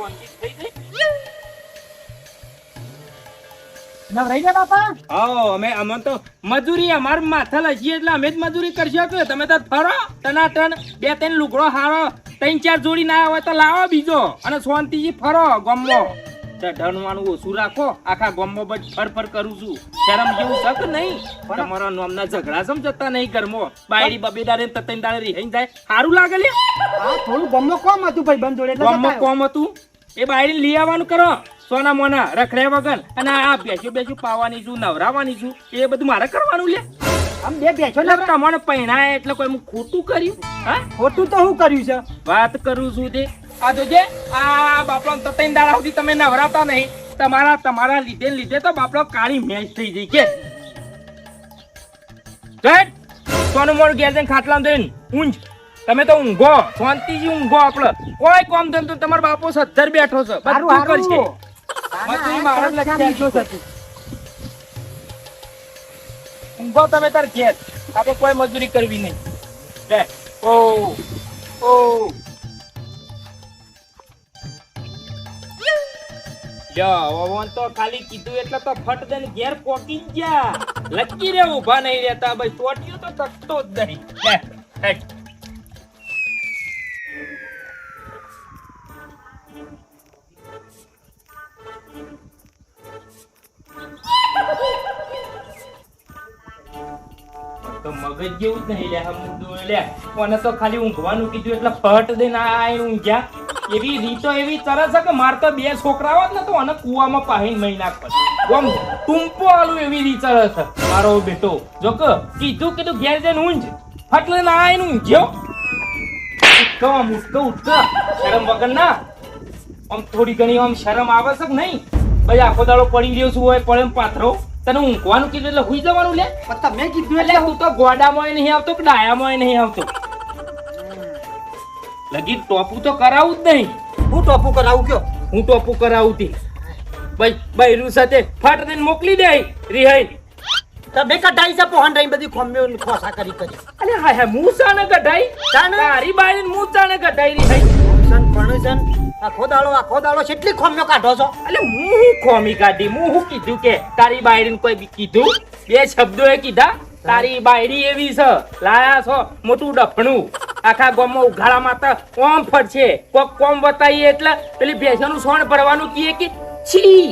શાંતિ થઈ ગઈ. નવરાઈ ગયા બાપા? આવો અમે તો મજૂરી અમાર માથા લઈએ એટલે અમે જ મજૂરી કરશો કે તમે તો ફરો ટનાટન 2-3 લુગડો હારો 3-4 જોડી ના હોય તો લાવો બીજો અને શાંતિથી ફરો ગામમાં. ઢણવાનું ઓછું રાખો. આખા ગામમાં બસ ફર કરું છું. શરમ જેવું શક નહીં. તમારા નામના ઝઘડા સમજતા નહીં ઘરમાં. બાયડી બબેદારે તતેનદારે રીહાઈ જાય સારું લાગે લે. હા થોડું ગમનો કોમ હતું ભાઈ બંધ જોડે એટલે ગામમાં કોમ હતું એ બાયડી લઈ આવવાનું કરો સોના મોના રખડ્યા વગર અને આ બેસું પાવાની છું નવરાવાની છું એ બધું મારે કરવાનું લે. આમ બે બેઠો ને એટલે તમારે પહેણાય એટલે કોઈ હું ખોટું કર્યું? હા ખોટું તો હું કર્યું છે? વાત કરું છું તે આ જોજે આ બાપડો તતેન દાડા સુધી તમે નવરાતા નહીં. તમારા લીધે તો બાપડો કાળી મેચ થઈ જઈ કે સોનું મોડું ઘેર જઈને ખાટલામાં જઈને ઊંઘ. તમે તો ઊંઘો શાંતિથી ઊંઘો. આપડે કોઈ કામ ધંધો તમારો બાપો સદ્ધર બેઠો છે બધું કરશે. મજૂરી મારે જ લખી છે. ઊંઘો તમે તાર ઘેર. આપણે કોઈ મજૂરી કરવી નહીં. લે ઓ લ્યો તો ખાલી કીધું એટલે તો ફટ દઈને ઘેર પોકી જ જા. લકી રે ઊભા નહીં રહેતા ભાઈ. ચોટ્યો તો તકતો જ નહીં. લે હેટ તો મગજ જેવું જ નહીં લે હમદું લે. કોને તો ખાલી ઊંઘવાનું કીધું એટલે ફટ દઈને આઈને ઊંઘ્યા. એવી રીતો એવી તરસ છે કે માર તો 2 છોકરા હોત ને તો આને કુવામાં પાહીને મહી નાખ. આમ ટૂંપો આલું એવી રીત છે મારો બેટો. જો કે કીધું ઘેર જઈને ઊંઘ. ફટ લઈને આઈને ઊંઘ્યો. ઉઠો શરમ વગર ના. આમ થોડી ઘણી આમ શરમ આવે છે કે નહીં? ભાઈ આખો દાડો પડી રહ્યો છું હોય પડે પાથરો. તને ઊંઘવાનું કીધું એટલે હુઈ જવાનું લે. તમે કીધું એટલે તું તો ગોડામાં નહીં આવતો કે ડાયામાં નહીં આવતો. લગી ટોપું તો કરાવું જ નહીં. હું ટોપું કરાવું કયો? હું ટોપું કરાવું તી ભાઈ બૈરું સાથે ફટ દઈને મોકલી દે રિહાઈ. તમે કઢાઈ છે પોહન રહી બધી ખોમ્યો ખોસા કરી અરે હા હું સાને કઢાઈ તારી બાઈ હું સાને કઢાઈ રિહાઈ. પણ આખો દાડો કેટલી ખોમ્યો કાઢો છો? એટલે હું ખોમી કાઢી. હું કીધું કે તારી બાયડીને કોઈ કીધું? 2 શબ્દો એ કીધા. તારી બાયડી એવી છે લાયા છો મોટું ડફણું. આખા ગામમાં ઉઘાડામાં તો ઓમ ફરશે. કોક કોમ બતાવીએ એટલે પેલી ભેંસોનું સોણ ભરવાનું કીએ કે છી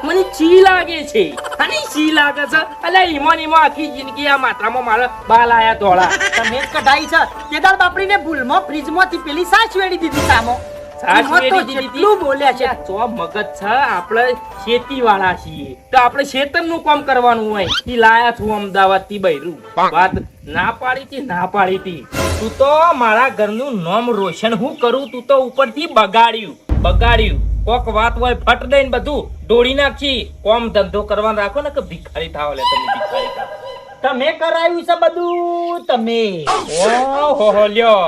મને છી લાગે છે. અને છી લાગે છે એટલે ઈમો આખી જિંદગી આ માથામાં મારા બાલ આયા ધોળા. તમે કઢાઈ છે કેદાર બાપડીને ભૂલમાં ફ્રીજમાંથી પેલી સાચ વેડી દીધી સામો. કેટલું બોલ્યા છે. ચો મગજ છે. આપણે ખેતી વાળા છીએ તો આપણે ખેતરનું કામ કરવાનું હોય. ઈ લાયા છું અમદાવાદ થી બૈરું. વાત ના પાડી હતી. તું તો મારા ઘરનું નામ રોશન હું કરું? તું તો ઉપરથી બગાડ્યું. કોક વાત હોય ફટ દઈને બધું દોડી નાખી. કોમ ધંધો કરવાનો રાખો ને કે ભિખારી થાવ. લે તમે ભિખારી થાવ. તમે કરાયું છે બધું તમે. ઓહો લ્યો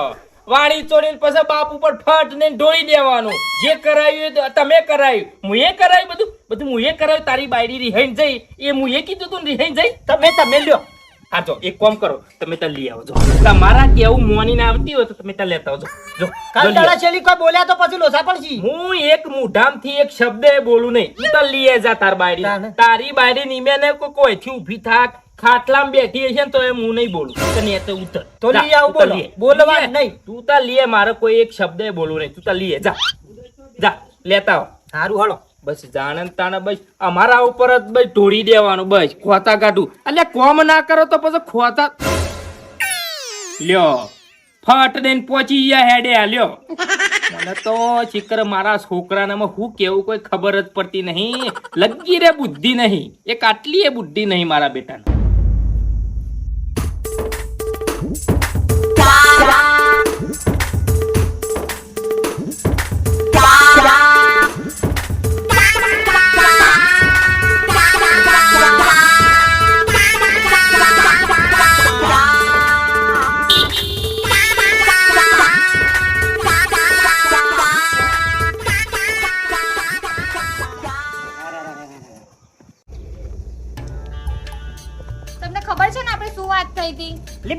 વાળી ચોરીને પછી બાપ ઉપર ફટ ને ઢોળી દેવાનું. જે કરાયું તમે કરાયું. મુએ કરાયું બધું મુએ કરાયું. તારી બાયડી રિહાઈને જઈ એ મુએ કીધું તું રિહાઈને જઈ. તમે લ્યો. હા જો એક કામ કરો તમે તો લઈ આવજો. તમારા કેવું મોની ના આવતી હોય તો તમે તો લેતા આવજો. જો કાલ દાડા છેલી કોઈ બોલ્યા તો પછી લોસા પડશે. હું એક મુઢામથી એક શબ્દ બોલું નહીં. તું તો લઈ જા તાર બાયડી. તારી બાયડી નીમે ને કોઈ થી ઊભી થાક ખાટલામાં બેઠી હશે ને તો એમ હું નહીં બોલું. તને તો ઉતર તો લઈ આવ. બોલવા નહીં. તું તા લીએ. મારે કોઈ એક શબ્દ બોલવું નહીં. તું તા લીએ જા લેતા આવ. સારું હાલો. બસ જાણે તાણે બસ અમારા ઉપર જ બસ ઢોળી દેવાનું. બસ ખોતા કાઢું એટલે કોમ ના કરો તો પછી ખોતા લ્યો ફટ દઈને પહોંચી ગયા હેડે. લ્યો મને તો ચિકર મારા છોકરાને હું કેવું કોઈ ખબર જ પડતી નહીં. લગી રે બુદ્ધિ નહીં. એક આટલી એ બુદ્ધિ નહીં મારા બેટાને.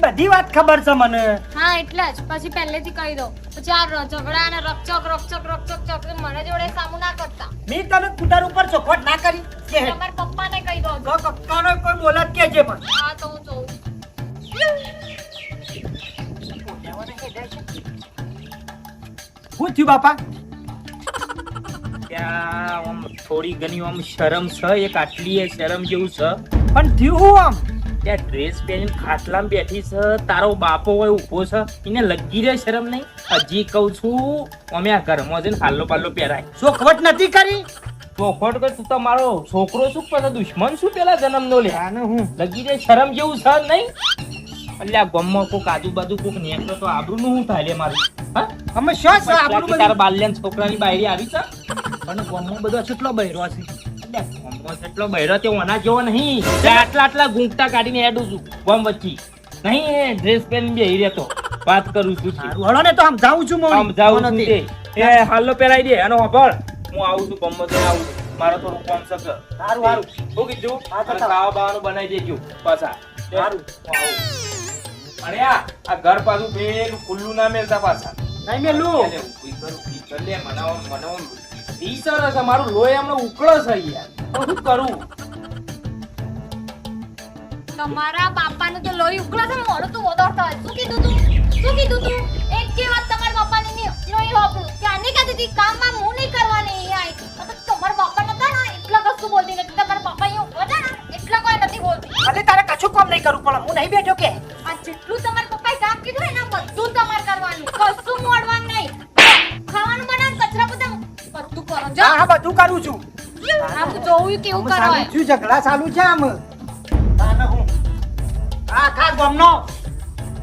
બધી વાત ખબર છે મને. હા એટલે જ પછી પહેલેથી કહી દો. પછી આ ઝઘડા અને રકચક મને મેં તને સ્કૂટર ઉપર ચોખવટ ના કરી કે હે. તમારા પપ્પાને કહી દો. તો કક્કાનો કોઈ બોલત કેજે પણ. હા તો હું જોઉં. શું થયું બાપા? ત્યાં આમ થોડી ઘણી આમ શરમ છે, એક આટલી એ શરમ જેવું છે. પણ થયું હું આમ? ત્યાં ડ્રેસ પહેરીને ખાટલામાં બેઠી છે, તારો બાપો હોય ઊભો છે, એને લગી રહે શરમ નહીં? હજી કહું છું, અમે આ ઘરમાં જઈને હાલ્લો પાલ્લો પહેરાય. ચોખવટ નથી કરી? ચોખવટ કર, તું તો મારો છોકરો શું પછી દુશ્મન શું પેલા જન્મનો લે? આને હું લગી રહે શરમ જેવું છે નહીં? એટલે આ ગામમાં કોક આજુબાજુ કોક નીકળે તો આબરૂનું શું થાય લે મારું? હા, અમે શું છે આપણું બાકી બધું? તારા બાલ્યાના છોકરાની બાયરી આવી છે? અને ગામમાં બધો કેટલો બહેરો છે. એટલે ગામમાં જેટલો બહેરો તે ઓના જેવો નહીં. તે આટલા ઘૂંઘટા કાઢીને હેડું છું ગામ વચ્ચે. નહીં એ ડ્રેસ પહેરીને બેહી રહેતો. વાત કરું છું તે. સારું, હળો ને તો આમ જાઉં છું આમ જાઉં છું તે. એ હાલ્લો પહેરાઈ દે અને હોભળ. હું આવું છું ગામમાં જઈને આવું છું. મારો થોડું કામ છે ઘર. સારું સારું. શું કીધું? હા, તો અને ખાવા બાવાનું બનાવી દેજો પાછા. સારું. હું આવું. અને આ ઘર પાછું પેલું ખુલ્લું ના મેલતા પાછા. નહીં મેલું. લે, ઊભી કર, ઊભી કર લે. મને ટીસર હશે, મારું લોહી હમણાં ઉકળે છે યાર. તો શું કરું? તમારા બાપાનું તો લોહી ઉકળે છે, મોઢું તો વધારતા હોય. શું કીધું તું? શું કીધું તું? એક કે વાત તમારા બાપાની નહીં લોહી વાપરું. કે આને કહેતી હતી કામમાં હું નહીં કરવાની અહીંયા આવી. તો તમારા બાપા નતા ને એટલા કશું બોલતી નથી. તમારા બાપા અહીંયા ઉભા હતા ને એટલા કોઈ નથી બોલતી. અરે તારે કશું કામ નહીં કરવું પડે. હું નહીં બેઠો કે? આ જેટલું તમારા પપ્પાએ કામ કીધું એના બધું તમારે કરવાનું. કશું મોડવાનું નહીં. ખાવાનું બનાવ, કચરા બધા બધું કરો. જો હા હા, બધું કરું છું. આ હું જોઉં કેવું આમ કરો ચાલુ હોય. થયું, ઝઘડા ચાલુ છે આમ. તાને હું આખા ગામનો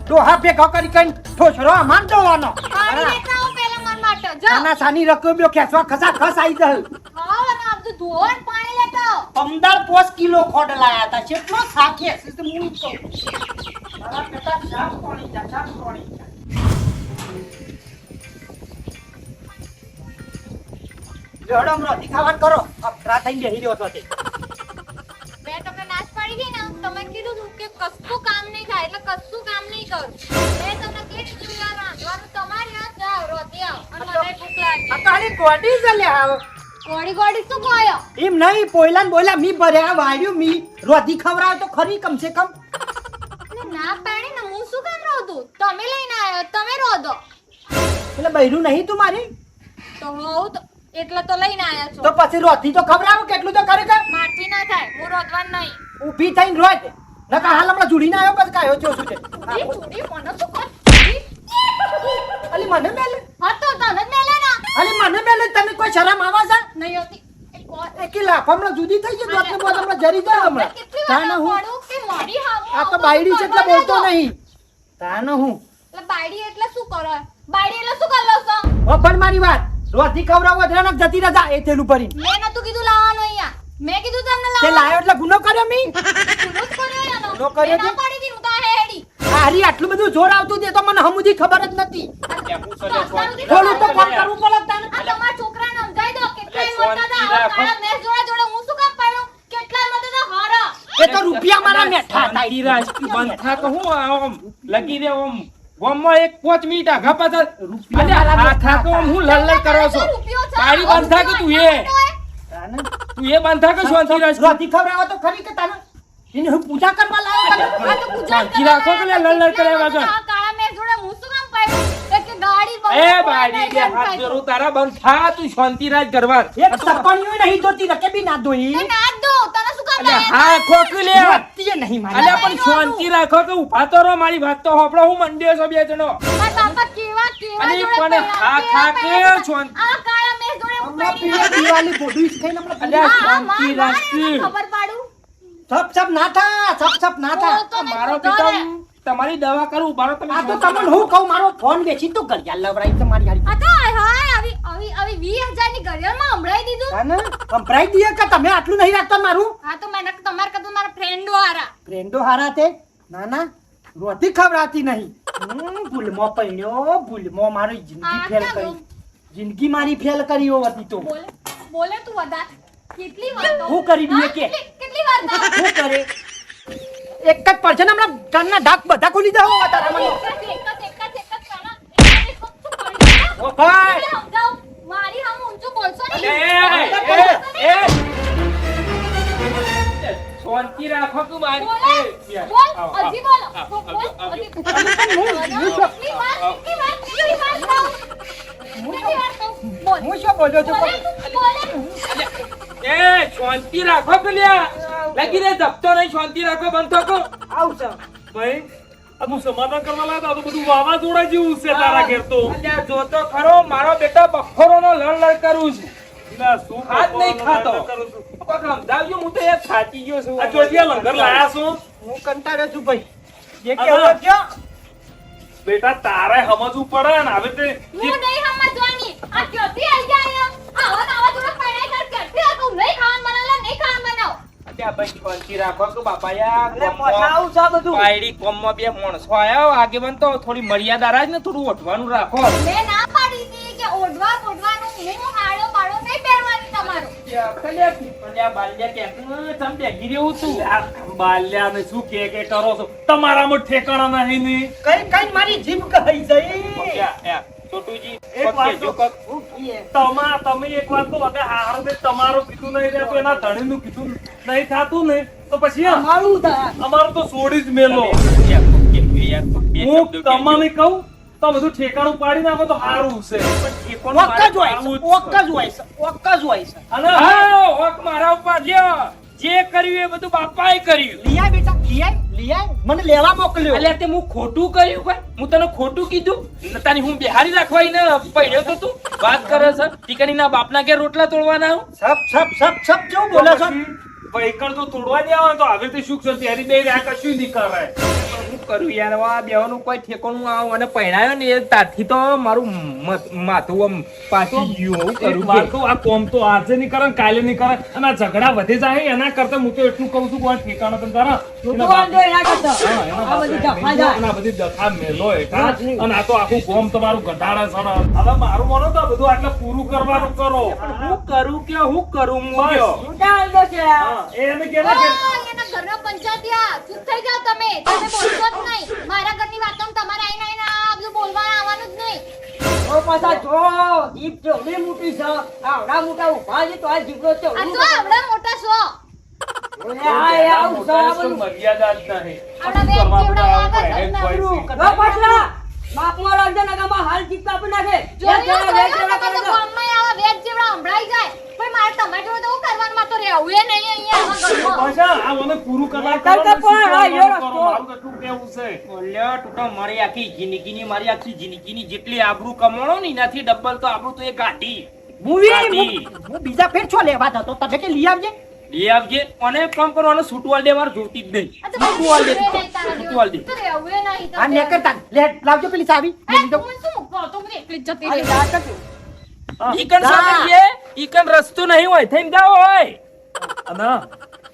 ડોહા ભેગો કરી કઈ ઠોસરો માન દેવાનો. પાણી લેતા આવો પહેલા માર માટે. જો નાના સાની રકમ્યો ખેંચવા ખસા ખસ આવી જાય. ખાઓ અને આ બધું ધોવો ને પાણી લેતા આવો. 15 કિલો ખોડ લાયા હતા. કેટલો સાખે છે તો હું કહું. મારા બેટા સાફ પાણી જા, સાફ પાણી જા. જોડમ રોટી ખાવાનું કરો. અપરા થઈને બેહી રહ્યો છો તે. મેં તમને નાશ પાડી હતી ને, તમે કીધું હતું કે કશું કામ નહીં થાય એટલે કશું કામ નહીં કરું. મેં તમને કીધું યાર રાંધવાનું તમારી હાથ જાવ રોટી આવ અને મને ભૂખ આ લાગી. તો આની ગોડી છે લે આવ. ગોળી ગોળી શું કોયો? એમ નહીં, પોયલા ને બોલ્યા મી ભર્યા વાળ્યું મી રોટી ખવડાવ તો ખરી કમ સે કમ. એટલે ના પાડી ને હું શું કામ રોધું? તમે લઈને આવ્યો, તમે રોધો. એટલે બૈરું નહીં તું મારી તો હોવ તો એટલે તો લઈને આવ્યા છો. તો પછી રોટી તો ખવડાવ કેટલું તો કરે કે મારથી ના થાય, હું રોધવાનું નહીં. ઊભી થઈને રોજ નકા હાલ હમણાં જુડીને આવ્યો પછી કાયો જો શું છે. ચૂડી ચૂડી મને શું કર? અલી મને મેલે, હા તો તને જ મેલે ના. અલી મને મેલે, તને કોઈ શરમ આવે છે? નહીં હોતી. એ કોણ? એ કે લાફ હમણાં જુદી થઈ ગઈ દોતને બોલ હમણાં જરી જાય હમણાં. કેટલી તાને વાર હું પડું કે મારી હામું આ તો આવું બાયડી છે એટલે બધું બોલતો કરવા નહીં. તાને હું એટલે બાયડી એટલે શું કરો? બાયડી એટલે શું કરો છો? ઓપન મારી વાત રોટી ખવડાવો ધ્યાન જતી રજા એ થેલું ભરીને. મેં નતું કીધું લાવવાનું અહીંયા. મેં કીધું તમને તે લાવવાનું. લાયો એટલે ગુનો કર્યો મી. ગુનો જ કર્યો એનો. ગુનો કર્યો મેં ના તે? પાડી હતી, હું તો આ હેડી. હારી આટલું બધું જોર આવતું તે તો મને હમુદી ખબર જ નથી. થોડું તો કામ કરવું પડે તાને. આ તમારા છોકરાને સમજાઈ દો. કેટલાય અરે મરતા હતા. શાંતિ આવા રાખો. કાળા મેષ જોડે જોડે હું શું કામ પાડ્યું? કેટલાય મરતા હતા હારા. એ તો રૂપિયા મારા મેઠા હતા. શાંતિ રાખ, બંધ થા કહું આમ લગી દે આમ ગામમાં એક 5 મિનિટ આગા પાછા રૂપિયા અલ્યા, મારા આ થા કહું હું લડ કરો છો રૂપિયો છે. તારી બંધ થા કે તું એ તાને તું એ બંધ થા કે શાંતિ રાખ રોટી ખવડાવો તો ખરી કે તાને એને હું પૂજા કરવા લાવ્યો તને. આ તો ગુજરાત શાંતિ રાખો કે લે લડ કરે વગર. આ કાળા મેષ જોડે હું શું કામ પાડ્યું? એક કે ગાડી એ બાડી બે હાથ જોડું તારા બંધ થા તું શાંતિ રાખ ગરવાર એક સપણીઓ નહીં ધોતી રકે બી ના ધોઈ. તો ના જ દો. તને શું કામ અલ્યા લાયા? હા ખોકી લે રોટીએ નહીં મારી. અલ્યા પણ શાંતિ રાખો કે ઉભા તો રહો મારી વાત તો હોપડો હું મંડ્યો છો બે જણો મારા બાપા કેવા કેવા અલી જોડે પણ પડ્યા, હા કેવા ખા કે પડ્યા. છોન આ કાળા મેષ જોડે હું હમણાં પડી પીળે દિવાળી બોડું ઈસ ખાઈને હમણાં અલ્યા હા, શાંતિ માર, માર, રાખી એને ખબર પાડું. સપ સપ ના થા, સપ સપ ના થા. બોલતો નહીં, મારો બોલતો પિતા નહીં. તમારી દવા કરું બારો તમે આ તો તમને હું કહું મારો ફોન વેચી તો ઘડિયાળ લવરાઈ તમારી હારી. આ તો હાય હાય આવી 20,000 ની ઘડિયાળમાં હમણાંય દીધું. તાને કંપરાઈ દીએ કે તમે આટલું નહીં રાખતા મારું. હા તો મને તમારે કદું મારા ફ્રેન્ડો હારા. ફ્રેન્ડો હારા તે ના ના રોટી ખવડાવતી નહીં. ભૂલમો પૈણ્યો ભૂલમો મારી જિંદગી આ ફેલ ક્યાં કરી. ગયું? જિંદગી મારી ફેલ કરી હો હતી તો બોલે બોલે તું વધારે. કેટલી વાર કહું? હું કરી દઈએ હા, કે? કેટલી વાર કહું? શું કરે એક જ પરછન હમણાં કાનના ડાક બધા ખોલી દો તારા મને. એક જ કાના. એક જ શું કરી? ઓ ભાઈ એટલે સમજાવું. મારી હામે ઊંચું બોલશો નહીં. અલે, એ, શાંતિ રાખો તું બારી. બોલો, એ, યાર, બોલ, આવો, હજી બોલો. આવો, બોલ, આવો, હજી. આવો. કેટલી વાર કહું? બોલ. હું શું બોલ્યો છું? બોલે, બોલે. એ શાંતિ રાખો પેલ્યા લાગી રે ધપતો નહીં શાંતિ રાખો બંધ થકો આવું છે. ભાઈ આ તું સમાધાન કરવા લાગ્યો આ તો બધું વાવાઝોડા જેવું છે તારા ઘેર તો અલ્યા જો તો ખરો મારો બેટો બખોરોનો લડ કરું છું ના, શું હાથ નહીં ખાતો. કરું છું? કોક સમજાવજો હું તો યાર થાકી ગયો છું આ ચોથિયા લંગર લાયા છો હું કંટાળ્યો છું ભાઈ. જે આમાં- કહેવું કયો. બેટા તારે સમજવું પડે ને હવે તે હું નહીં સમજવાની. આ ક્યાંથી આઈ ગયા અહીંયા? આવા જોડે પૈણાઈ કર ક્યાંથી આ કહું? નહીં ખાવાનું બનાવો, નહીં ખાવાનું બનાવો. અલ્યા ભાઈ શાંતિ રાખો કે બાપા યાર એટલે મોઢા આવું છે આ બધું. પાયડી કોમમાં બે માણસો આયા આગેવાન તો થોડી મર્યાદા રાખ ને થોડું ઓઢવાનું રાખો મેં ના પાડી હતી કે ઓઢવા બોઢવાનું હું આડો પાડો નહીં પહેરવાની તમારું. અલ્યા બાલ્યા કહેતું ને તમ બેગી રહેવું તું યાર, બાલ્યાને શું કે કરો છો તમારામાં ઠેકાણા નહીં ને કઈ કઈ મારી જીભ કહી જઈ. છોટુજી એક વાત તો- હું કહીએ. તમે એક વાત તો વગર હાર દે તમારું કીધું નહીં રહેતું એના ધણીનું કીધું નહીં થાતું ને તો પછી અમારું થાય. અમારું તો છોડી જ મેલો હું તમને કહું તો બધું ઠેકાણું પાડી નાખો તો સારું છે ઓક જ હોય છે. ઓક જ હોય છે. ઓક જ હોય છે. અને મારા ઉપર લ્યો જે કર્યું એ બધું બાપાએ કર્યું લિયા બેટા લિયા મને લેવા મોકલ્યો. અલ્યા તે હું ખોટું કર્યું ભાઈ હું તને ખોટું કીધું તારી હું બિહારી રાખવાઈ ને પડ્યો તો તું વાત કરે છે ટીકણી ના બાપના ઘેર રોટલા તોડવાના હું સપ કેવું બોલે છો? વહીકલ તો તોડવા દેવા હોય તો આવી રીતે શું છે ત્યારે બે રહ્યા કશું નહીં કરે શું કરું યાર આ બેવાનું કોઈ ઠેકાણું આવું અને પહેણાયો ને એ તારથી તો મારું માથું આમ પાછી ગયું હું એક કરું વાત કે? કહું, આ કોમ તો આજે નહીં કરે ને કાલે નહીં કરે અને આ ઝઘડા વધે જાય એના કરતા હું તો એટલું કહું છું કે આ ઠેકાણો તમે કરો. એના બાપ- હા, એના બાપે અને આ બધી દફા મેલો હેઠા. અને આ તો આખું કોમ તમારું ઘટાડે છે ને. હવે મારું માનો તો આ બધું આટલે પૂરું કરવાનું કરો હું કરું કે હું કરું હું કયો? હા, એને કેના કે એના ઘરનો પંચાયતિયા ચૂપ થઈ જાઓ તમે બોલશો જ નહીં મારા ઘરની વાતો તમારે આઈને આઈને આ બધું બોલવા આવવાનું જ નહીં. આ તો આવડા મોટા છો પોતાની કોઈ મર્યાદા જ નહીં. આવડા શું વેચ કરવાનું જેવડા આવે વાગા એને જોયું જોયું તમે તો ગામમાં આવા વેચ જેવડા સંભળાઈ જાય પણ મારે તમારી જોડે તો હું કરવાનું માં તો રહેવું એ નહીં અહીંયા આવા ઘરમાં. પાછા આ મને પૂરું કરવા કરો ને શું કરવાનું કરો. મારું તો એટલું કહેવું છે ઓલ્યા ટૂંકા મારી આખી જિંદગીની જેટલી આબરૂ કમાણો ને એનાથી ડબલ તો આબરૂ તો એ કાઢી હું બીજા ફેર છો લેવા જતો તમે કે લઈ આવજે. લઈ આવજે અને કામ કરવાનો છૂટવાલ દે મારે જોતી જ નહીં આ તો મારે છૂટવાલ દે રહેવું એ નહીં તારા છૂટવાલ દે જોડે. તો રહેવું એ નહીં આ ને કરતા લે લાવજો પેલી ચાવી. એ, તું મને શું મૂકવા હતો? હું એકલી જ જતી અરે રહી. આ કરજો. ઈકન સામે ઈકન રસ્તો નહીં હોય થઈને જાવ હોય અને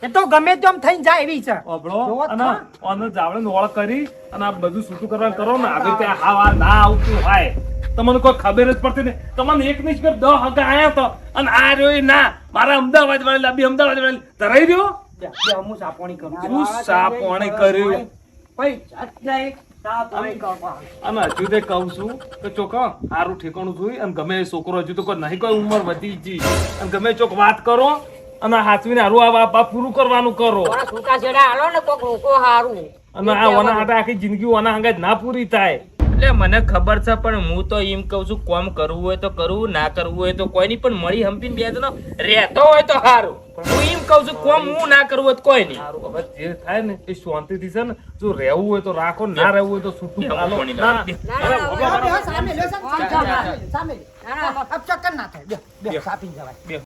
એ તો ગમે તેમ થઈને જાય એવી છે. અબળો જોવો જ અને ખરા. આને જાવડે ઓળખ કરી અને આ બધું છૂટું કરવાનું કરો ને આવી રીતે હાવા ના આવતું હોય તમને કોઈ ખબર જ પડતી નહીં. તમને એક ની પર 10 હગા આયા તો અને આ રહ્યો એ ના મારા અમદાવાદ વાળી લાબી અમદાવાદ વાળી ધરાઈ રહ્યો બે હું સાપોણી કરું. શું સાપોણી કર્યું પૈસા જ નહીં. સાપોણી કરવા. અને હજુ તે કહું છું કે ચોક સારું ઠેકાણું જોઈ અને ગમે એ છોકરો હજુ તો કોઈ નહીં કોઈ ઉંમર વધી ગઈ અને ગમે ચોક વાત કરો અને હાથવીને હારું આ બાપ પૂરું કરવાનું કરો અને આ ઓના હાટે આખી જિંદગી ઓના હંગાત ના પૂરી થાય એટલે મને ખબર છે પણ હું તો એમ કહું છું કોમ કરવું હોય તો કરવું ના કરવું હોય તો કોઈ નહીં પણ મળી હંપીને બે જણો રહેતો હોય તો સારું હું એમ કહું છું કોમ હું ના કરવું હોય તો કોઈ નહીં સારું હવે જે થાય ને એ શાંતિથી છે ને જો રહેવું હોય તો રાખો ના રહેવું હોય તો છૂટું હાલો. ના, સામે લ્યો, સામે. સામે. અબ ચક્કર ના થાય. બે સાપી જવાય.